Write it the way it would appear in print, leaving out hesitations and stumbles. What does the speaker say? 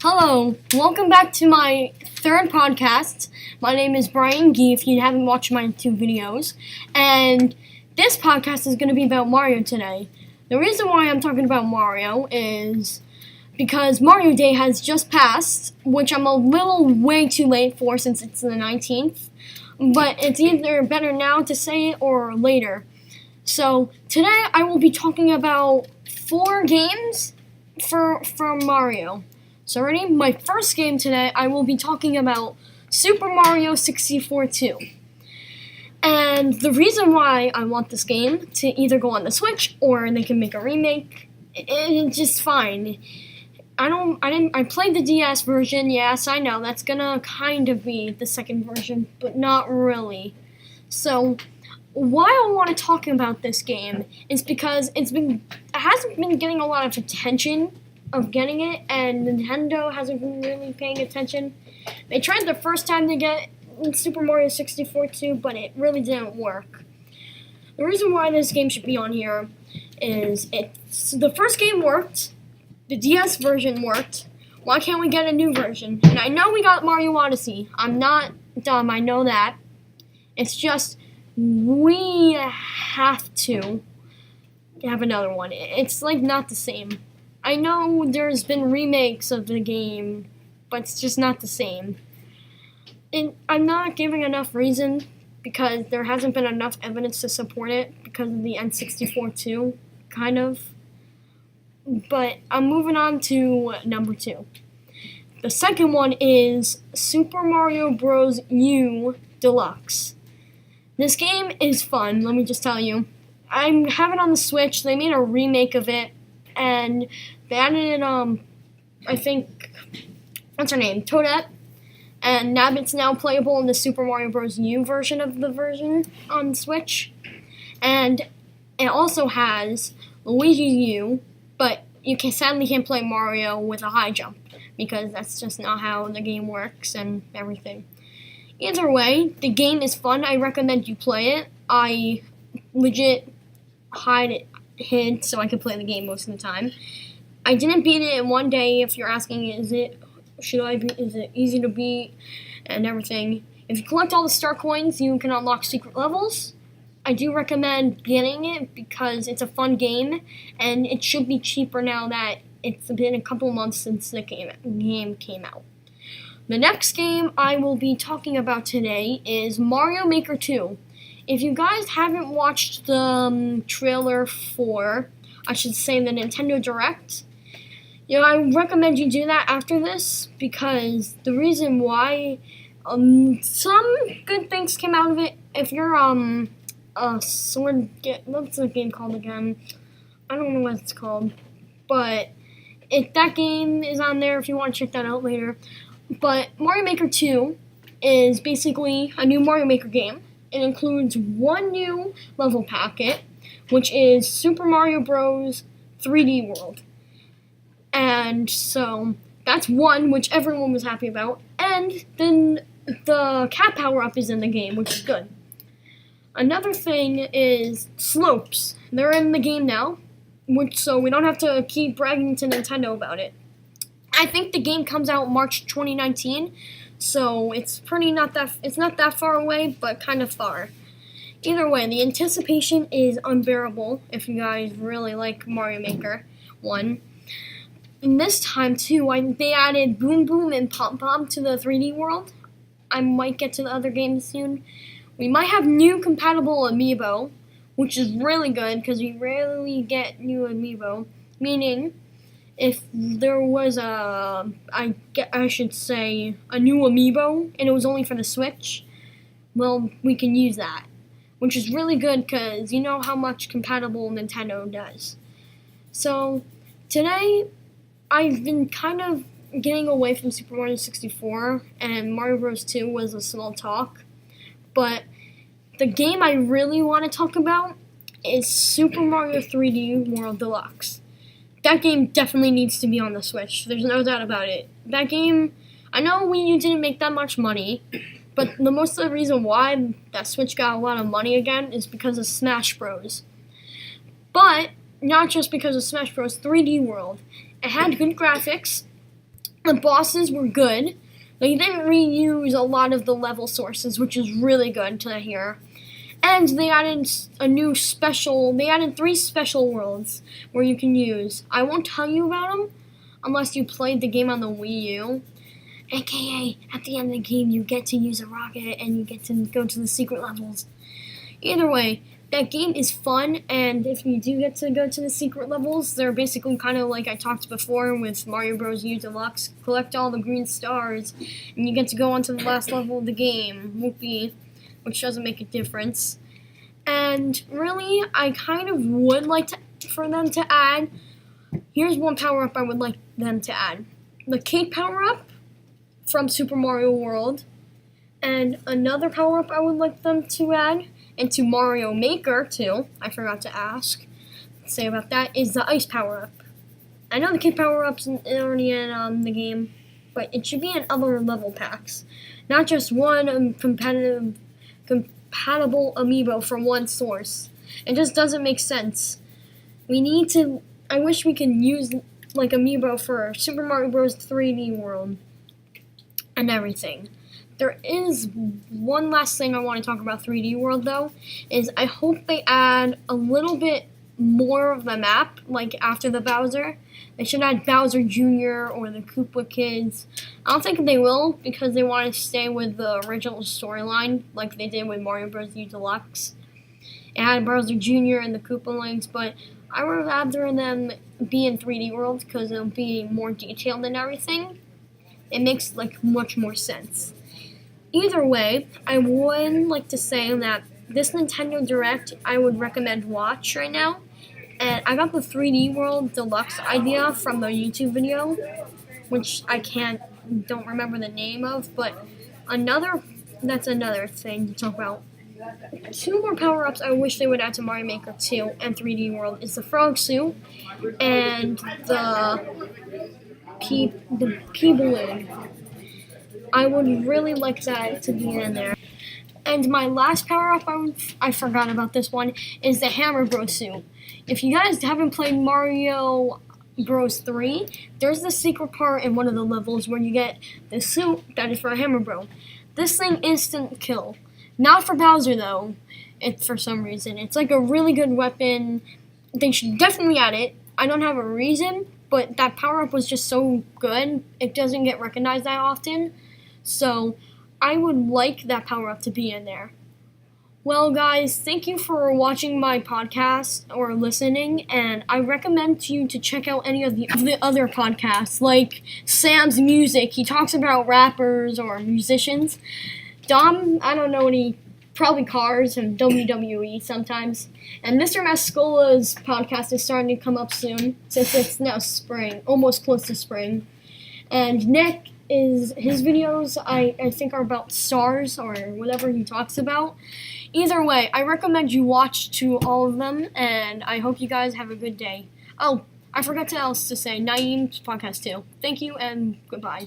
Hello, welcome back to my third podcast. My name is Bryan if you haven't watched my two videos. And this podcast is going to be about Mario today. The reason why I'm talking about Mario is because Mario Day has just passed, which I'm a little way too late for since it's the 19th. But it's either better now to say it or later. So today I will be talking about 4 games from Mario. So ready? My first game today, I will be talking about Super Mario 64 2. And the reason why I want this game to either go on the Switch or they can make a remake, it's just fine. I played the DS version, yes, I know, that's gonna kind of be the second version, but not really. So why I want to talk about this game is because it hasn't been getting a lot of attention of getting it, and Nintendo hasn't been really paying attention. They tried the first time to get Super Mario 64 2, but it really didn't work. The reason why this game should be on here is the first game worked, the DS version worked. Why can't we get a new version? And I know we got Mario Odyssey. I'm not dumb, I know that. It's just we have to have another one. It's like not the same. I know there's been remakes of the game, but it's just not the same. And I'm not giving enough reason because there hasn't been enough evidence to support it because of the N64 2, kind of. But I'm moving on to number 2. The second one is Super Mario Bros. U Deluxe. This game is fun, let me just tell you. I have it on the Switch. They made a remake of it. And they added, I think, what's her name? Toadette. And it's now playable in the Super Mario Bros. U version of the version on Switch. And it also has Luigi U, but you sadly can't play Mario with a high jump, because that's just not how the game works and everything. Either way, the game is fun. I recommend you play it. I legit hid so I could play the game most of the time. I didn't beat it in one day. If you're asking, is it easy to beat and everything? If you collect all the star coins, you can unlock secret levels. I do recommend getting it because it's a fun game, and it should be cheaper now that it's been a couple months since the game came out. The next game I will be talking about today is Mario Maker 2. If you guys haven't watched the trailer for, I should say, the Nintendo Direct, I recommend you do that after this, because the reason why, some good things came out of it. If you're, what's the game called again? I don't know what it's called, but that game is on there if you want to check that out later. But Mario Maker 2 is basically a new Mario Maker game. It includes one new level packet, which is Super Mario Bros. 3D World. And so that's one, which everyone was happy about. And then the cat power-up is in the game, which is good. Another thing is slopes. They're in the game now, so we don't have to keep bragging to Nintendo about it. I think the game comes out March 2019. So it's not that far away, but kind of far. Either way, the anticipation is unbearable if you guys really like Mario Maker 1. And this time, too, they added Boom Boom and Pom Pom to the 3D world. I might get to the other games soon. We might have new compatible amiibo, which is really good because we rarely get new amiibo. Meaning, if there was I should say, a new amiibo, and it was only for the Switch, well, we can use that, which is really good because you know how much compatible Nintendo does. So, today, I've been kind of getting away from Super Mario 64, and Mario Bros. 2 was a small talk, but the game I really want to talk about is Super Mario 3D World Deluxe. That game definitely needs to be on the Switch. There's no doubt about it. That game, I know Wii U didn't make that much money, but most of the reason why that Switch got a lot of money again is because of Smash Bros. But not just because of Smash Bros. 3D World. It had good graphics. The bosses were good. They didn't reuse a lot of the level sources, which is really good to hear. And they added they added 3 special worlds where you can use. I won't tell you about them unless you played the game on the Wii U. AKA, at the end of the game, you get to use a rocket and you get to go to the secret levels. Either way, that game is fun, and if you do get to go to the secret levels, they're basically kind of like I talked before with Mario Bros. U Deluxe. Collect all the green stars, and you get to go on to the last level of the game. Whoopee. Which doesn't make a difference. And really, I kind of would like for them to add. Here's one power-up I would like them to add. The cake power-up from Super Mario World. And another power-up I would like them to add into Mario Maker, too. I forgot to say about that, is the ice power-up. I know the cake power-up's already in the game, but it should be in other level packs. Not just one compatible amiibo from one source. It just doesn't make sense. I wish we could use like amiibo for Super Mario Bros. 3D World and everything. There is one last thing I want to talk about 3D World though, is I hope they add a little bit more of the map, like after the Bowser. They should add Bowser Jr. or the Koopa Kids. I don't think they will because they want to stay with the original storyline like they did with Mario Bros. U Deluxe. It had Bowser Jr. and the Koopa Links, but I would rather them be in 3D World because it'll be more detailed and everything. It makes like much more sense. Either way, I would like to say that this Nintendo Direct I would recommend watch right now. And I got the 3D World Deluxe idea from the YouTube video, which don't remember the name of, but that's another thing to talk about. 2 more power-ups I wish they would add to Mario Maker 2 and 3D World is the frog suit and the pea balloon. I would really like that to be in there. And my last power-up, I forgot about this one, is the Hammer Bros suit. If you guys haven't played Mario Bros. 3, there's the secret part in one of the levels where you get the suit that is for a Hammer Bro. This thing instant kill. Not for Bowser though, for some reason. It's like a really good weapon. They should definitely add it. I don't have a reason, but that power-up was just so good. It doesn't get recognized that often. So I would like that power-up to be in there. Well, guys, thank you for watching my podcast or listening, and I recommend you to check out any of the other podcasts, like Sam's Music. He talks about rappers or musicians. Dom, I don't know any, probably cars and WWE sometimes. And Mr. Mascola's podcast is starting to come up soon, since it's now spring, almost close to spring. And Nick, his videos, I think, are about stars or whatever he talks about. Either way, I recommend you watch to all of them, and I hope you guys have a good day. Oh, I forgot to say, Naeem's podcast too. Thank you, and goodbye.